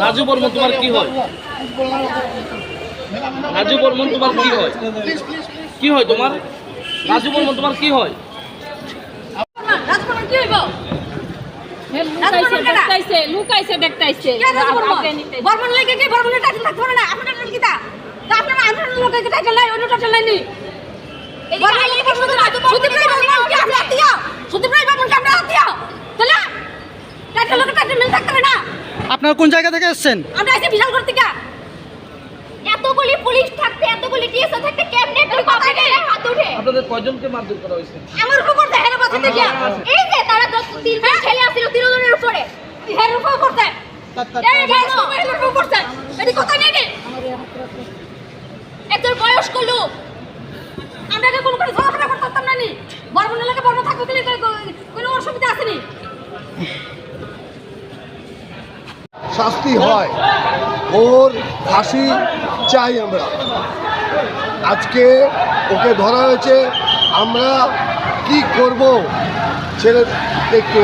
রাজু বর্মন তোমার কি হয়? রাজু বর্মন তোমার কি হয়? কি হয় তোমার? রাজু বর্মন তোমার কি হয়? লুকাইছে দেখতাইছে বর্মন লাগে কি বর্মনের টাইটেল থাকতে পারে না আপনার টাইটেল কিটা তা আপনার আন্দোলনের লোকের টাইটেল নাই অন্য টাইটেল নাই নি বর্মন লাগে কি শুধু সুদীপ রায় বর্মন কি আমরা আত্মীয় সুদীপ রায় বর্মন কি আমরা আত্মীয় তাহলে টাইটেল লোকের টাইটেল মিল থাকতে পারে না। আপনারা কোন জায়গা থেকে এসেছেন? আমরা এসে বিশালগড় থেকে। এতগুলি পুলিশ থাকতে এতগুলি টিএসও থাকতে কেমনে তুই কথা গেলে হাত উঠে আপনাদের কয়জনকে মারধর করা হয়েছে? আমার উপর দেখেন বসে থেকে এই যে তারা 3 ছেলে আসছিল 3 জনের উপরে হের উপর করতে এই হের উপর করতে এটি কথা নেই রে এত বয়স্ক লোক আমরা কোন করে ঝগড়া করতাম না নি বর্মন লাগে বর্মন থাকতে দিলে কোনো অসুবিধা আছে নি শাস্তি হয় ওর ফাঁসি চাই আমরা আজকে ওকে ধরা হয়েছে আমরা কি করব ছেলে একটু